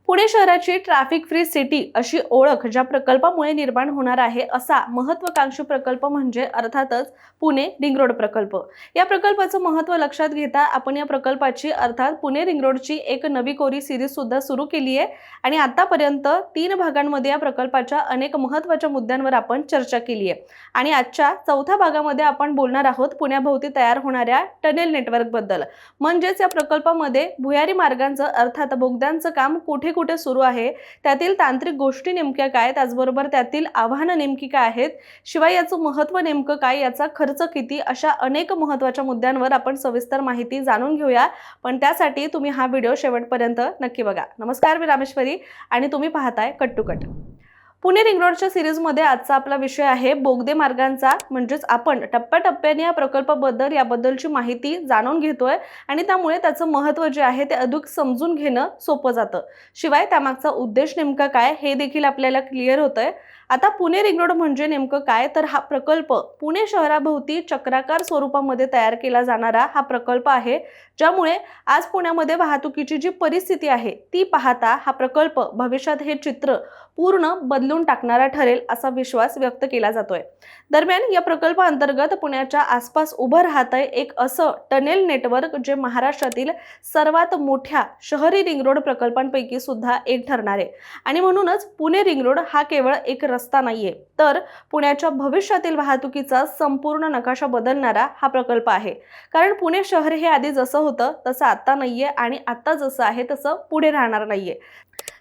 पुणे शहराची traffic free city अशी ओळख ज्या प्रकल्पामुळे निर्माण होणार आहे असा महत्त्वाकांक्षी प्रकल्प म्हणजे अर्थातच पुणे रिंग रोड प्रकल्प। या प्रकल्पाचं महत्त्व लक्षात घेता आपण या प्रकल्पाची अर्थात पुणे रिंग रोडची एक नवी कोरी सिरीज सुद्धा सुरू केली आहे आणि आतापर्यंत 3 भागांमध्ये या प्रकल्पाच्या अनेक महत्त्वाच्या मुद्द्यांवर आपण चर्चा केली आहे आणि आजच्या चौथ्या भागामध्ये आपण बोलणार आहोत पुण्याभोवती तयार होणाऱ्या टनेल नेटवर्क बद्दल। म्हणजेच या प्रकल्पामध्ये भुयारी मार्गांचं अर्थात बोगद्यांचं काम कुठे कुठे सुरू आहे, त्यातील तांत्रिक गोष्टी नेमक्या काय, त्याचबरोबर त्यातील आव्हानं नेमकी काय आहेत, शिवाय याचं महत्त्व नेमकं काय, याचा खर्च किती, अशा अनेक महत्त्वाच्या मुद्द्यांवर आपण सविस्तर माहिती जाणून घेऊया। पण त्यासाठी तुम्ही हा व्हिडिओ शेवटपर्यंत नक्की बघा। नमस्कार, मी रामेश्वरी आणि तुम्ही पाहताय cut to cut. Pune ring रोडच्या सिरीजमध्ये आजचा आपला विषय आहे बोगदे मार्गांचा। म्हणजेच आपण टप्प्याटप्प्याने या प्रकल्पाबद्दल याबद्दलची माहिती जाणून घेतोय आणि त्यामुळे त्याचं महत्त्व जे आहे ते अधिक समजून घेणं सोपं जातं। शिवाय त्यामागचा उद्देश नेमका काय हे देखील आपल्याला क्लिअर होतंय। आता पुणे रिंग रोड म्हणजे नेमकं काय, तर हा प्रकल्प पुणे शहराभोवती चक्राकार स्वरूपामध्ये तयार केला जाणारा हा प्रकल्प आहे, ज्यामुळे आज पुण्यामध्ये वाहतुकीची जी परिस्थिती आहे ती पाहता हा प्रकल्प भविष्यात हे चित्र पूर्ण बदलून टाकणारा ठरेल असा विश्वास व्यक्त केला जातोय। दरम्यान या प्रकल्पाअंतर्गत पुण्याच्या आसपास उभं राहतंय एक असं टनेल नेटवर्क जे महाराष्ट्रातील सर्वात मोठ्या शहरी रिंग रोड प्रकल्पांपैकी सुद्धा एक ठरणार आहे आणि म्हणूनच पुणे रिंग रोड हा केवळ एक रस्ता नाहीये, तर पुण्याच्या भविष्यातील वाहतुकीचा संपूर्ण नकाशा बदलणारा हा प्रकल्प आहे। कारण पुणे शहर हे आधी जसं होतं तसं आता नाहीये आणि आता जसं आहे तसं पुढे राहणार नाहीये।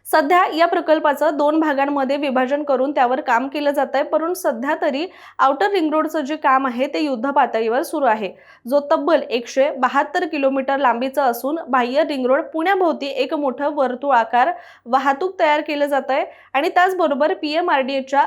सध्या या प्रकल्पाचं 2 भागांमध्ये विभाजन करून त्यावर काम केलं जातंय, परंतु सध्या तरी आउटर रिंग रोडचं जे काम आहे ते युद्ध पातळीवर सुरू आहे, जो तब्बल 172 किलोमीटर लांबीचा असून बाह्य रिंग रोड पुण्याभोवती एक मोठं वर्तुळाकार वाहतूक तयार केलं जातंय आणि त्याचबरोबर PMRDAच्या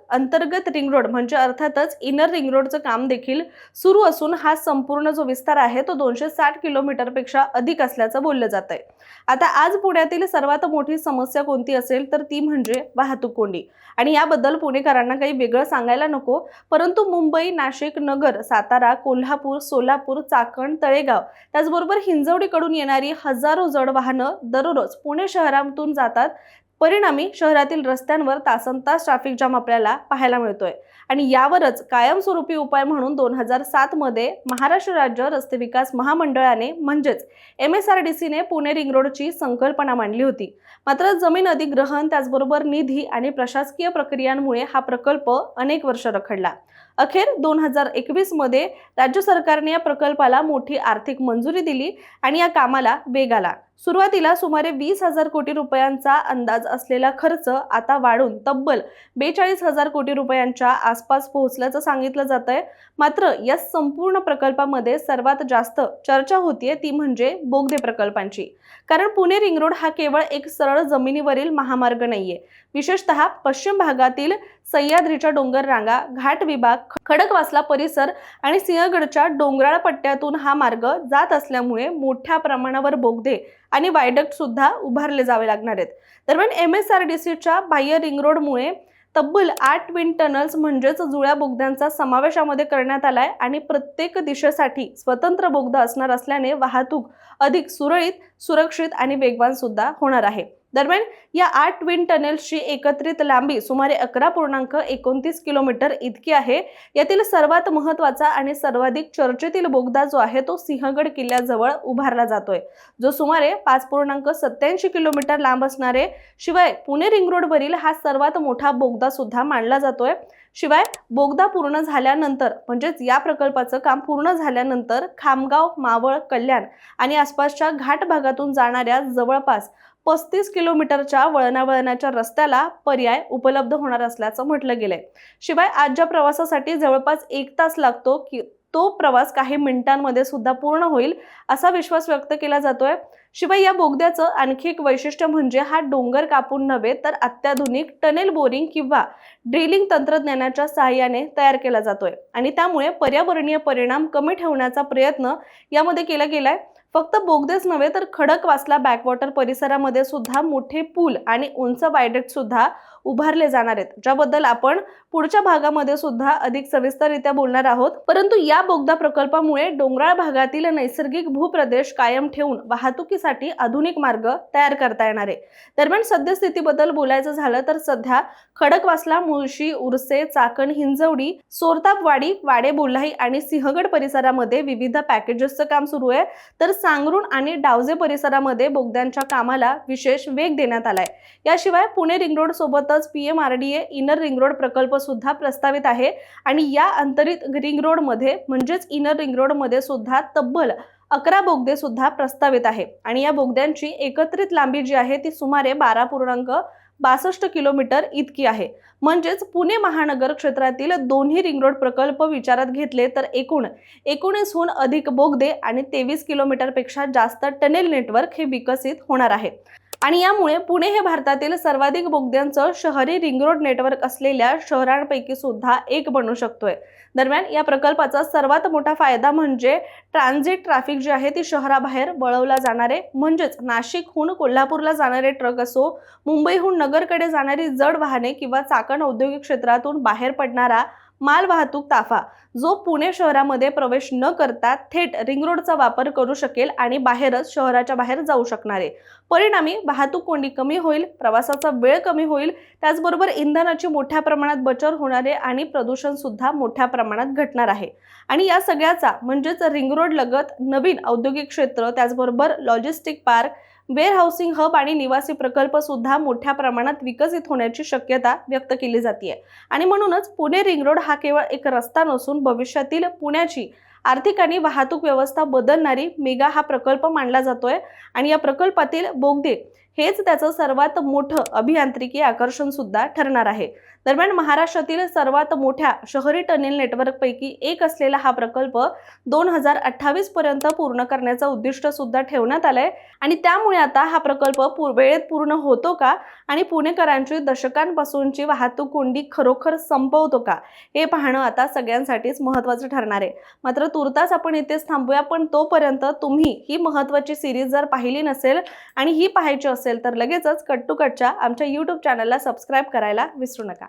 अंतर्गत रिंग रोड म्हणजे अर्थातच इनर रिंग रोडचं काम देखील सुरू असून हा संपूर्ण जो विस्तार आहे तो 260 किलोमीटरपेक्षा अधिक असल्याचं बोललं जातंय। आता आज पुण्यातील सर्वात मोठी समस्या कोणती असेल तर ती म्हणजे वाहतूक कोंडी आणि याबद्दल पुणेकरांना काही वेगळं सांगायला नको, परंतु मुंबई, नाशिक, नगर, सातारा, कोल्हापूर, सोलापूर, चाकण, तळेगाव त्याचबरोबर हिंजवडीकडून येणारी हजारो जड वाहनं दररोज पुणे शहरातून जातात। परिणामी शहरातील रस्त्यांवर तासनतास ट्रॅफिक जाम आपल्याला पाहायला मिळतोय आणि यावरच कायमस्वरूपी उपाय म्हणून 2007 मध्ये महाराष्ट्र राज्य रस्ते विकास महामंडळाने म्हणजेच MSRDCने पुणे रिंग रोडची संकल्पना मांडली होती। मात्र जमीन अधिग्रहण त्याचबरोबर निधी आणि प्रशासकीय प्रक्रियांमुळे हा प्रकल्प अनेक वर्ष रखडला। अखेर 2021 मध्ये राज्य सरकारने या प्रकल्पाला मोठी आर्थिक मंजुरी दिली आणि या कामाला वेग आला। सुरुवातीला सुमारे 20,000 कोटी रुपयांचा अंदाज असलेला खर्च आता वाढून तब्बल 42,000 कोटी रुपयांच्या आसपास पोहोचल्याचं सांगितलं जातंय। मात्र या संपूर्ण प्रकल्पामध्ये सर्वात जास्त चर्चा होतीये ती म्हणजे बोगदे प्रकल्पांची। कारण पुणे रिंग रोड हा केवळ एक सरळ जमिनीवरील महामार्ग नाहीये, विशेषतः पश्चिम भागातील सह्याद्रीच्या डोंगर रांगा, घाट विभाग, खडकवासला परिसर आणि सिंहगडच्या डोंगराळ पट्ट्यातून हा मार्ग जात असल्यामुळे मोठ्या प्रमाणावर बोगदे आणि वायडक्ट सुद्धा उभारले जावे लागणार आहेत। दरम्यान MSRDCच्या बाह्य रिंग रोडमुळे तब्बल 8 विंड टनल्स म्हणजेच जुळ्या बोगद्यांचा समावेशामध्ये करण्यात आलाय आणि प्रत्येक दिशेसाठी स्वतंत्र बोगदा असणार असल्याने वाहतूक अधिक सुरळीत, सुरक्षित आणि वेगवान सुद्धा होणार आहे। दरम्यान या 8 विंड टनेल्सची एकत्रित लांबी सुमारे 11.29 किलोमीटर इतकी आहे। यातील सर्वात महत्त्वाचा आणि सर्वाधिक चर्चेतील बोगदा जो आहे तो सिंहगड किल्ल्याजवळ उभारला जातोय, जो सुमारे 5.87 किलोमीटर लांब असणार आहे। शिवाय पुणे रिंग रोडवरील हा सर्वात मोठा बोगदा सुद्धा मानला जातोय। शिवाय बोगदा पूर्ण झाल्यानंतर म्हणजेच या प्रकल्पाचं काम पूर्ण झाल्यानंतर खामगाव, मावळ, कल्याण आणि आसपासच्या घाट भागातून जाणाऱ्या जवळपास 35 किलोमीटरच्या वळणावळणाच्या रस्त्याला पर्याय उपलब्ध होणार असल्याचं म्हटलं गेलंय। शिवाय आज ज्या प्रवासासाठी जवळपास 1 तास लागतो की तो प्रवास काही मिनिटांमध्ये सुद्धा पूर्ण होईल असा विश्वास व्यक्त केला जातोय। शिवाय या बोगद्याचं आणखी एक वैशिष्ट्य म्हणजे हा डोंगर कापून नव्हे तर अत्याधुनिक टनेल बोरिंग किंवा ड्रिलिंग तंत्रज्ञानाच्या सहाय्याने तयार केला जातोय आणि त्यामुळे पर्यावरणीय परिणाम कमी ठेवण्याचा प्रयत्न यामध्ये केला गेलाय। फक्त बोगदेच नव्हे तर खडकवासला बॅकवॉटर परिसरामध्ये सुद्धा मोठे पूल आणि उंच वायडक्ट सुद्धा उभारले जाणार आहेत, ज्याबद्दल आपण पुढच्या भागामध्ये सुद्धा अधिक सविस्तररित्या बोलणार आहोत। परंतु या बोगदा प्रकल्पामुळे डोंगराळ भागातील नैसर्गिक भूप्रदेश कायम ठेवून वाहतुकीसाठी आधुनिक मार्ग तयार करता येणार आहे। दरम्यान सद्यस्थितीबद्दल बोलायचं झालं तर सध्या खडकवासला, मुळशी, उर्से, चाकण, हिंजवडी, सोरतापवाडी, वाडे बोल्हाई आणि सिंहगड परिसरामध्ये विविध पॅकेजेसचं काम सुरू आहे, तर सांगरुण आणि डावजे परिसरामध्ये बोगद्यांच्या कामाला विशेष वेग देण्यात आलाय। याशिवाय पुणे रिंग रोड सोबतच PMRDA इनर रिंग रोड प्रकल्प सुद्धा प्रस्तावित आहे आणि या अंतरित रिंग रोड मध्ये म्हणजेच इनर रिंग रोड मध्ये सुद्धा तब्बल 11 बोगदे सुद्धा प्रस्तावित आहे आणि या बोगद्यांची एकत्रित लांबी जी आहे ती सुमारे 12.62 किलोमीटर इतकी आहे। म्हणजेच पुणे महानगर क्षेत्रातील दोन्ही रिंग रोड प्रकल्प विचारात घेतले तर एकूण 19हून अधिक बोगदे आणि 23 किलोमीटरपेक्षा जास्त टनेल नेटवर्क हे विकसित होणार आहे आणि यामुळे पुणे हे भारतातील सर्वाधिक बोगद्यांचं शहरी रिंग रोड नेटवर्क असलेल्या शहरांपैकी सुद्धा एक बनू शकतोय। दरम्यान या प्रकल्पाचा सर्वात मोठा फायदा म्हणजे ट्रान्झिट ट्रॅफिक जे आहे ती शहराबाहेर वळवला जाणारे, म्हणजेच नाशिकहून कोल्हापूरला जाणारे ट्रक असो, मुंबईहून नगरकडे जाणारी जड वाहने किंवा चाकण औद्योगिक क्षेत्रातून बाहेर पडणारा माल वाहतूक ताफा जो पुणे शहरामध्ये प्रवेश न करता थेट रिंग रोडचा वापर करू शकेल आणि बाहेरच शहराच्या बाहेर जाऊ शकणार आहे। परिणामी वाहतूक कोंडी कमी होईल, प्रवासाचा वेळ कमी होईल, त्याचबरोबर इंधनाची मोठ्या प्रमाणात बचत होणार आहे आणि प्रदूषण सुद्धा मोठ्या प्रमाणात घटणार आहे। आणि या सगळ्याचा म्हणजेच रिंग रोड लगत नवीन औद्योगिक क्षेत्र, त्याचबरोबर logistic park, warehousing hub आणि निवासी प्रकल्प सुद्धा मोठ्या प्रमाणात विकसित होण्याची शक्यता व्यक्त केली जाते आणि म्हणूनच पुणे रिंग रोड हा केवळ एक रस्ता नसून भविष्यातील पुण्याची आर्थिक आणि वाहतूक व्यवस्था बदलणारी मेगा हा प्रकल्प मानला जातोय आणि या प्रकल्पातील बोगदे हेच त्याचं सर्वात मोठं अभियांत्रिकी आकर्षण सुद्धा ठरणार आहे। दरम्यान महाराष्ट्रातील सर्वात मोठ्या शहरी टनेल नेटवर्क पैकी एक असलेला हा प्रकल्प 2028 पर्यंत पूर्ण करण्याचं उद्दिष्ट सुद्धा ठेवण्यात आलंय आणि त्यामुळे आता हा प्रकल्प वेळेत पूर्ण होतो का आणि पुणेकरांची दशकांपासूनची वाहतूक कोंडी खरोखर संपवतो का हे पाहणं आता सगळ्यांसाठीच महत्त्वाचं ठरणार आहे। मात्र तुर्तास आपण इथेच थांबूया, पण तोपर्यंत तुम्ही ही महत्त्वाची सिरीज जर पाहिली नसेल आणि ही पाहायची असेल तर लगेचच कट टू कटच्या आमच्या YouTube चॅनलला सबस्क्राईब करायला विसरू नका।